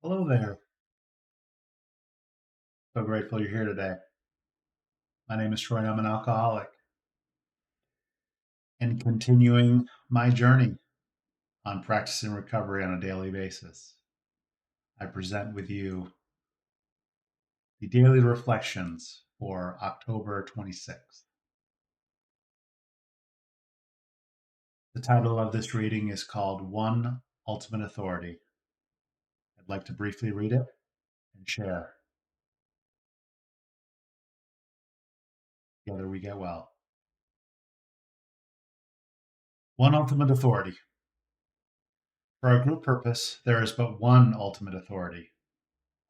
Hello there. So grateful you're here today. My name is Troy. I'm an alcoholic and continuing my journey on practicing recovery on a daily basis. I present with you the daily reflections for October 26th. The title of this reading is called One Ultimate Authority. I'd like to briefly read it and share. Together we get well. One ultimate authority. For our group purpose, there is but one ultimate authority,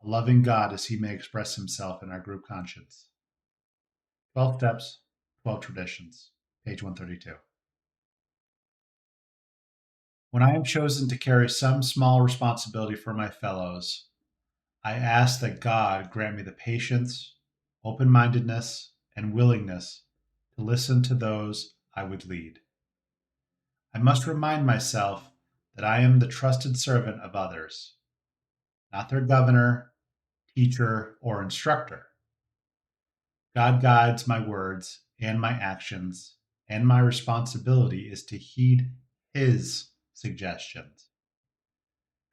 a loving God as he may express himself in our group conscience. 12 Steps, 12 Traditions, page 132. When I am chosen to carry some small responsibility for my fellows, I ask that God grant me the patience, open mindedness, and willingness to listen to those I would lead. I must remind myself that I am the trusted servant of others, not their governor, teacher, or instructor. God guides my words and my actions, and my responsibility is to heed His suggestions.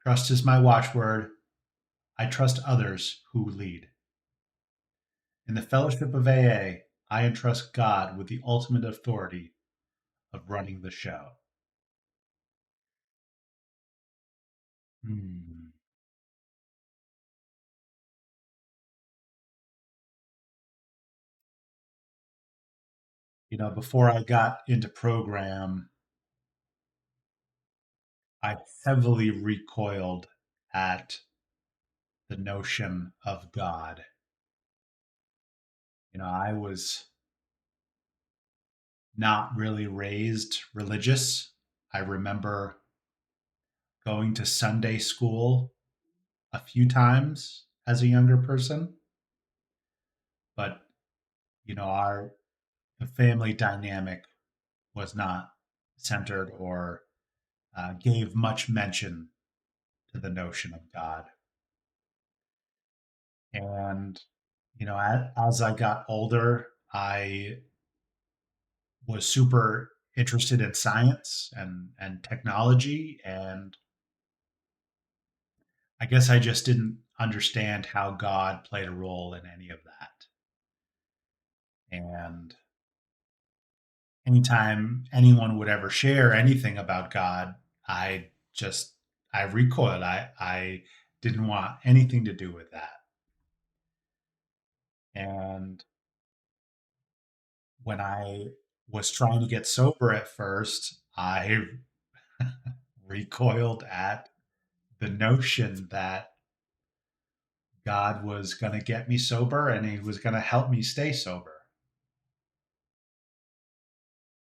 Trust is my watchword. I trust others who lead. In the fellowship of AA, I entrust God with the ultimate authority of running the show. Hmm. Before I got into program, I heavily recoiled at the notion of God. I was not really raised religious. I remember going to Sunday school a few times as a younger person, but our the family dynamic was not centered or gave much mention to the notion of God. And as I got older, I was super interested in science and technology, and I guess I just didn't understand how God played a role in any of that. And anytime anyone would ever share anything about God, I just I recoiled. I didn't want anything to do with that. And when I was trying to get sober at first, I recoiled at the notion that God was going to get me sober and he was going to help me stay sober.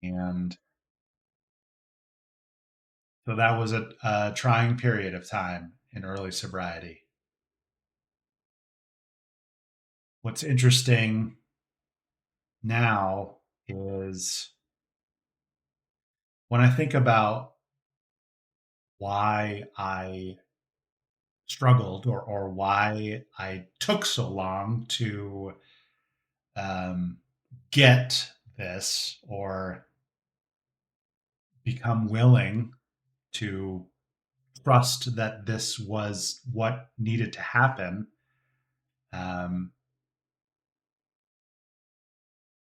And so that was a trying period of time in early sobriety. What's interesting now is when I think about why I struggled or why I took so long to um, get this or become willing to trust that this was what needed to happen. um,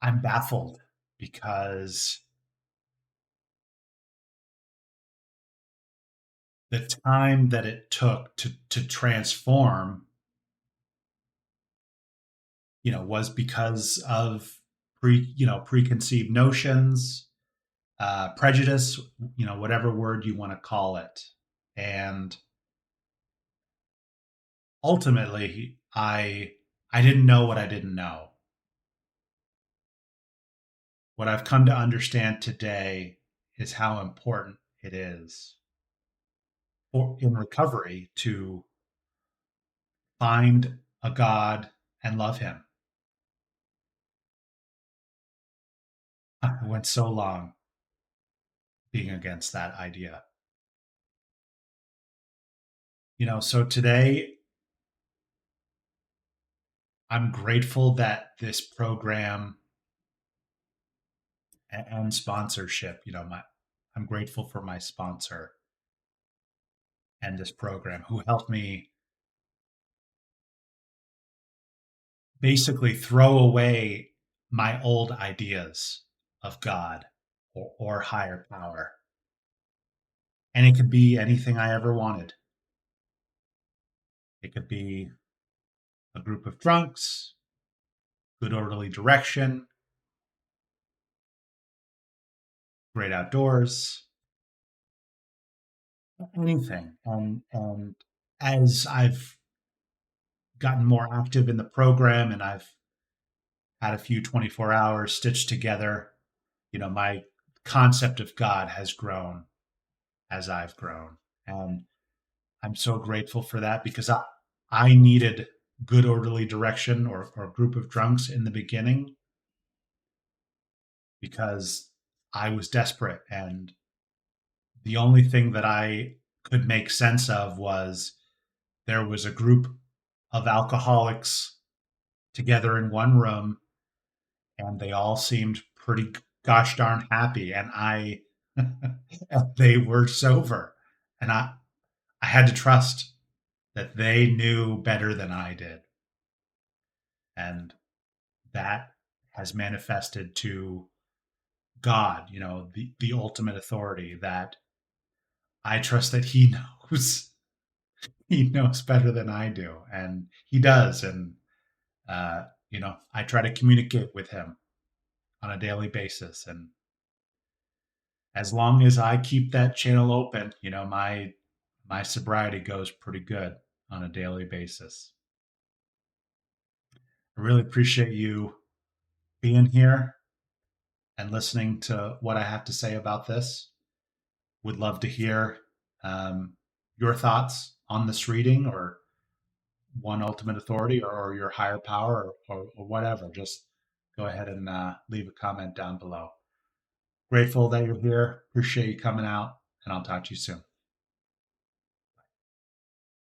I'm baffled because the time that it took to transform, was because of preconceived notions, prejudice, whatever word you want to call it. And ultimately, I didn't know what I didn't know. What I've come to understand today is how important it is in recovery to find a God and love Him. I went so long being against that idea. So today I'm grateful that this program and sponsorship, I'm grateful for my sponsor and this program who helped me basically throw away my old ideas of God or higher power. And it could be anything I ever wanted. It could be a group of drunks, good orderly direction, great outdoors, anything. And as I've gotten more active in the program and I've had a few 24 hours stitched together, my concept of God has grown as I've grown. And I'm so grateful for that because I needed good orderly direction or a group of drunks in the beginning because I was desperate. And the only thing that I could make sense of was there was a group of alcoholics together in one room and they all seemed pretty gosh darn happy. And they were sober. And I had to trust that they knew better than I did. And that has manifested to God, the ultimate authority that I trust that he knows. He knows better than I do. And he does. And, I try to communicate with him on a daily basis. And as long as I keep that channel open, my sobriety goes pretty good on a daily basis. I really appreciate you being here and listening to what I have to say about this. Would love to hear your thoughts on this reading or one ultimate authority or your higher power or whatever. Just go ahead and leave a comment down below. Grateful that you're here. Appreciate you coming out, and I'll talk to you soon.